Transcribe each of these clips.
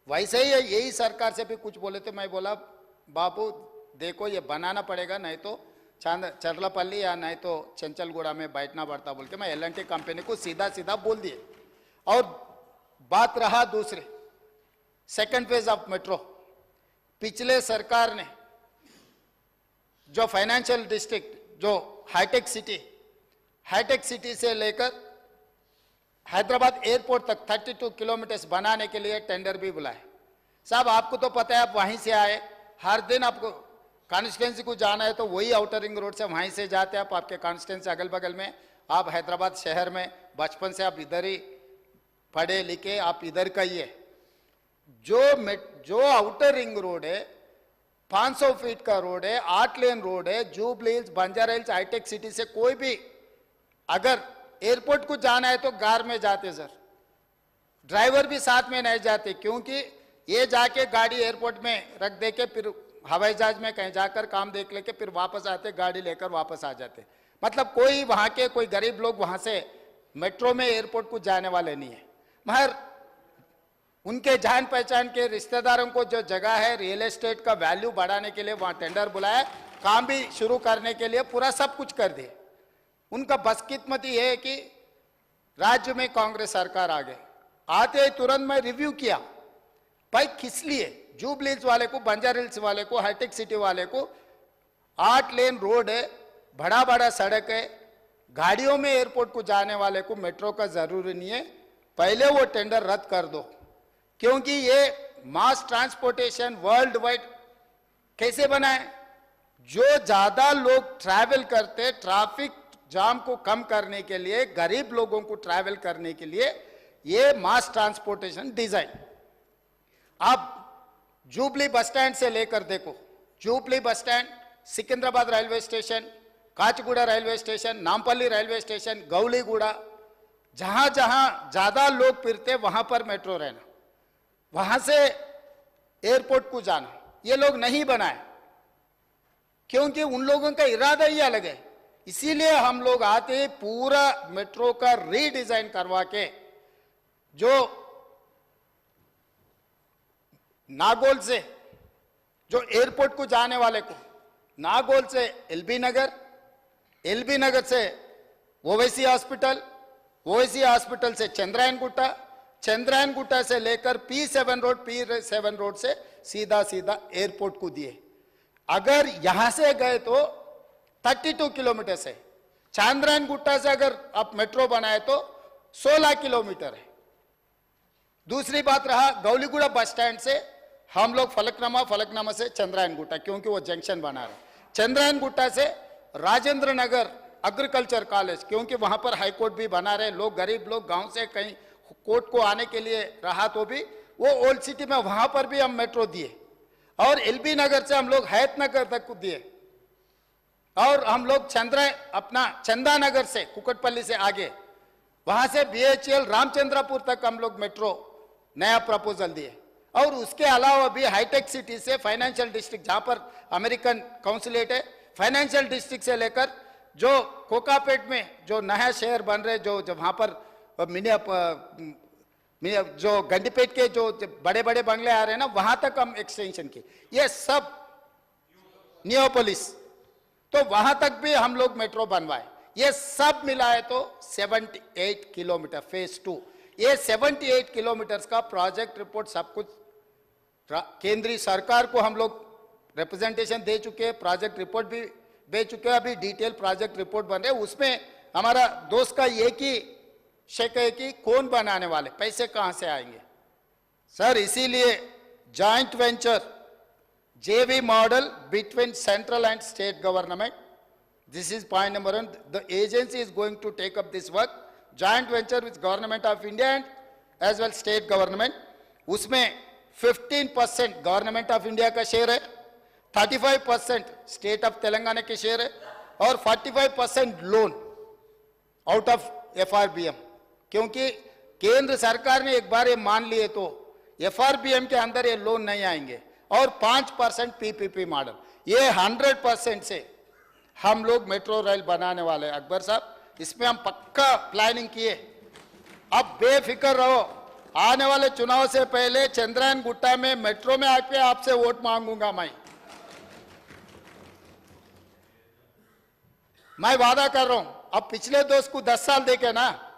वैसे ही यही सरकार से भी कुछ बोले थे, मैं बोला बाबू देखो ये बनाना पड़ेगा, नहीं तो चरलापल्ली या नहीं तो चंचलगुड़ा में बैठना पड़ता बोल के मैं एल&टी कंपनी को सीधा सीधा बोल दिए। और बात रहा दूसरी सेकंड फेज ऑफ मेट्रो, पिछले सरकार ने जो फाइनेंशियल डिस्ट्रिक्ट जो हाईटेक सिटी से लेकर हैदराबाद एयरपोर्ट तक 32 किलोमीटर बनाने के लिए टेंडर भी बुलाए। साहब आपको तो पता है, आप वहीं से आए, हर दिन आपको कॉन्स्टिट्यूंसी को जाना है तो वही आउटर रिंग रोड से वहीं से जाते हैं आप, आपके कॉन्स्टिट्यूंसी अगल बगल में, आप हैदराबाद शहर में बचपन से आप इधर ही पढ़े लिखे, आप इधर का ही है। जो आउटर रिंग रोड है 500 फीट का रोड है, 8 लेन रोड है, जुबली हिल्स, बंजारा हिल्स, हाईटेक सिटी से कोई भी अगर एयरपोर्ट को जाना है तो कार में जाते सर, ड्राइवर भी साथ में नहीं जाते, क्योंकि ये जाके गाड़ी एयरपोर्ट में रख दे के फिर हवाई जहाज में कहीं जाकर काम देख लेके फिर वापस आते, गाड़ी लेकर वापस आ जाते। मतलब कोई वहां के कोई गरीब लोग वहां से मेट्रो में एयरपोर्ट को जाने वाले नहीं है, मगर उनके जान पहचान के रिश्तेदारों को जो जगह है रियल एस्टेट का वैल्यू बढ़ाने के लिए वहां टेंडर बुलाया, काम भी शुरू करने के लिए पूरा सब कुछ कर दिए। उनका बदकिस्मती है कि राज्य में कांग्रेस सरकार आ गई, आते ही तुरंत मैं रिव्यू किया, भाई किस लिए जुबली हिल्स वाले को, बंजारा हिल्स वाले को, हाईटेक सिटी वाले को 8 लेन रोड है, बड़ा बड़ा सड़क है, गाड़ियों में एयरपोर्ट को जाने वाले को मेट्रो का जरूरी नहीं है, पहले वो टेंडर रद्द कर दो। क्योंकि ये मास ट्रांसपोर्टेशन वर्ल्ड वाइड कैसे बनाए, जो ज्यादा लोग ट्रैवल करते, ट्रैफिक जाम को कम करने के लिए, गरीब लोगों को ट्रैवल करने के लिए ये मास ट्रांसपोर्टेशन डिजाइन। आप जुबली बस स्टैंड से लेकर देखो, Jubilee bus stand, Secunderabad railway station, Kacheguda railway station, Nampally railway station, Gowliguda, जहां जहां ज्यादा लोग फिरते वहां पर मेट्रो रहना, वहां से एयरपोर्ट को जाना, ये लोग नहीं बनाए क्योंकि उन लोगों का इरादा ही अलग है। इसीलिए हम लोग आते पूरा मेट्रो का रीडिजाइन करवा के, जो नागौल से जो एयरपोर्ट को जाने वाले को, नागौल से एलबी नगर से ओवैसी हॉस्पिटल, ओवैसी हॉस्पिटल से चंद्रायन गुट्टा से लेकर P7 रोड से सीधा एयरपोर्ट को दिए। अगर यहां से गए तो 32 किलोमीटर से, चंद्रायन गुट्टा से अगर आप मेट्रो बनाए तो 16 किलोमीटर है। दूसरी बात रहा गौलीगुड़ा बस स्टैंड से हम लोग फलकनामा से चंद्रायन गुट्टा, क्योंकि वो जंक्शन बना रहे, चंद्रायन गुट्टा से राजेंद्र नगर एग्रीकल्चर कॉलेज, क्योंकि वहां पर हाई कोर्ट भी बना रहे, लोग गरीब लोग गांव से कहीं कोर्ट को आने के लिए रहा तो भी वो ओल्ड सिटी में वहां पर भी हम मेट्रो दिए, और एलबी नगर से हम लोग हैतनगर तक को दिए, और हम लोग चंदा नगर से कुकटपल्ली से आगे वहां से BHEL रामचंद्रपुर तक हम लोग मेट्रो नया प्रपोजल दिए। और उसके अलावा भी हाईटेक सिटी से फाइनेंशियल डिस्ट्रिक्ट, जहां पर अमेरिकन काउंसिलेट है, फाइनेंशियल डिस्ट्रिक्ट से लेकर जो कोकापेट में जो नया शहर बन रहे, जो वहां पर जो गंडीपेट के जो बड़े बड़े बंगले आ रहे हैं ना, वहां तक हम एक्सटेंशन की, ये सब नियोपोलिस, तो वहां तक भी हम लोग मेट्रो बनवाए। ये सब मिलाए तो 78 किलोमीटर फेज 2, ये 78 किलोमीटर का प्रोजेक्ट रिपोर्ट सब कुछ केंद्रीय सरकार को हम लोग रिप्रेजेंटेशन दे चुके हैं, प्रोजेक्ट रिपोर्ट भी दे चुके हैं, अभी डिटेल प्रोजेक्ट रिपोर्ट बन रहे हैं। उसमें हमारा दोस्त का एक ही शक है कि कौन बनाने वाले, पैसे कहां से आएंगे सर। इसीलिए joint venture JV model between central and state government, this is point number 1. The agency is going to take up this work, joint venture with government of India and as well state government. उसमें 15% government of India का share है, 35% state of Telangana के share है, और 45% loan out of FRBM, क्योंकि केंद्र सरकार ने एक बार ये मान लिए तो FRBM के अंदर ये लोन नहीं आएंगे, और 5% PPP मॉडल, ये 100% से हम लोग मेट्रो रेल बनाने वाले हैं। अकबर साहब, इसमें हम पक्का प्लानिंग किए, अब बेफिक्र रहो, आने वाले चुनाव से पहले चंद्रायन गुट्टा में मेट्रो में आके आपसे वोट मांगूंगा मैं वादा कर रहा हूं। अब पिछले दोस्त को 10 साल देके ना,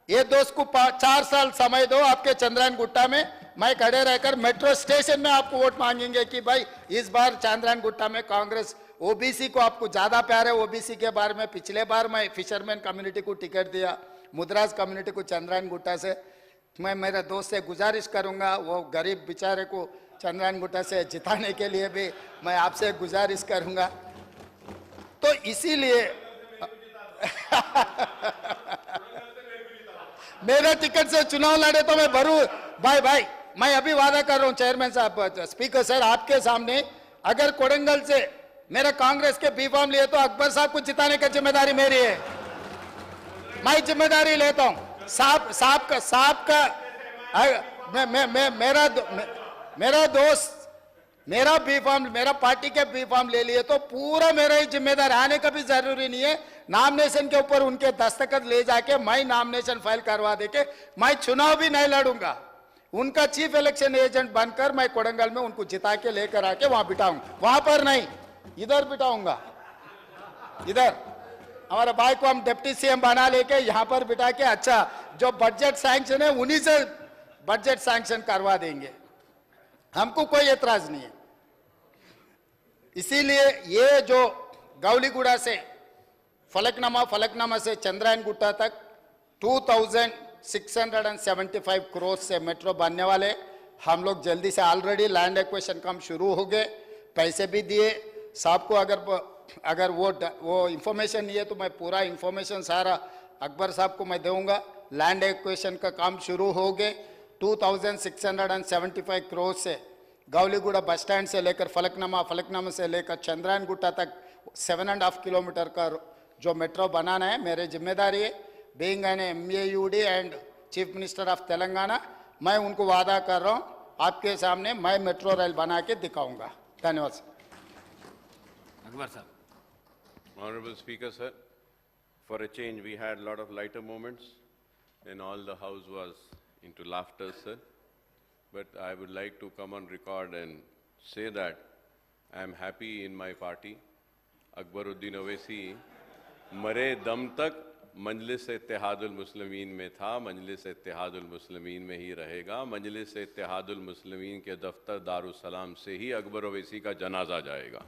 ये दोस्त को 4 साल समय दो, आपके चंद्रायन गुट्टा में मैं खड़े रहकर मेट्रो स्टेशन में आपको वोट मांगेंगे कि भाई इस बार चंद्रायन गुट्टा में कांग्रेस, ओबीसी को आपको ज्यादा प्यार है। ओबीसी के बारे में पिछले बार मैं फिशरमैन कम्युनिटी को टिकट दिया, मुद्राज कम्युनिटी को चंद्रायन गुट्टा से। मैं मेरे दोस्त से गुजारिश करूंगा, वो गरीब बेचारे को चंद्रायन गुट्टा से जिताने के लिए भी मैं आपसे गुजारिश करूंगा। तो इसीलिए मेरे टिकट से चुनाव लड़े तो मैं भरू भाई मैं अभी वादा कर रहा हूं चेयरमैन साहब, स्पीकर सर, आपके सामने, अगर कोडंगल से मेरे कांग्रेस के बी फॉर्म लिए तो अकबर साहब को जिताने की जिम्मेदारी मेरी है, मैं जिम्मेदारी लेता हूं। साहब का मेरा दोस्त मेरा बी फॉर्म, मेरा पार्टी के बी फॉर्म ले लिए तो पूरा मेरा ही जिम्मेदार, आने का भी जरूरी नहीं है। नॉमिनेशन के ऊपर उनके दस्तखत ले जाके मैं नॉमिनेशन फाइल करवा देके मैं चुनाव भी नहीं लड़ूंगा। उनका चीफ इलेक्शन एजेंट बनकर मैं कोडंगल में उनको जिता के लेकर आके वहां बिठाऊंगा, वहां पर नहीं, इधर बिठाऊंगा। इधर हमारे भाई को हम डिप्टी सीएम बना लेके यहां पर बिठा के, अच्छा जो बजट सैंक्शन है उन्हीं से बजट सैंक्शन करवा देंगे, हमको कोई एतराज नहीं है। इसीलिए ये जो गौलीगुड़ा से फलकनामा से चंद्रायन गुट्टा तक 2675 करोड़ से मेट्रो बनने वाले। हम लोग जल्दी से ऑलरेडी लैंड एक्विजिशन काम शुरू हो गए, पैसे भी दिए साहब को। अगर वो इंफॉर्मेशन नहीं है तो मैं पूरा इंफॉर्मेशन सारा अकबर साहब को मैं दूंगा। लैंड एक्विजिशन का काम शुरू हो गए। 2675 करोड़ से गौलीगुड़ा बस स्टैंड से लेकर फलकनामा से लेकर चंद्रायन गुट्टा तक 7.5 किलोमीटर का जो मेट्रो बनाना है मेरी जिम्मेदारी है। Being an MAUD and chief minister of Telangana, मैं उनको वादा कर रहा हूं आपके सामने मैं मेट्रो रेल बना के दिखाऊंगा। धन्यवाद सर। अकबर साहब। Honorable Speaker, sir, for a change we had a lot of lighter moments and all the house was into laughter, sir. But I would like to come on record and say that I am happy in my party. Akbaruddin Owaisi मरे दम तक मजलिस-ए-इत्तेहादुल मुस्लिमीन में था, मजलिस-ए-इत्तेहादुल मुस्लिमीन में ही रहेगा। मजलिस-ए-इत्तेहादुल मुस्लिमीन के दफ्तर Darussalam से ही अकबर ओवैसी का जनाजा जाएगा।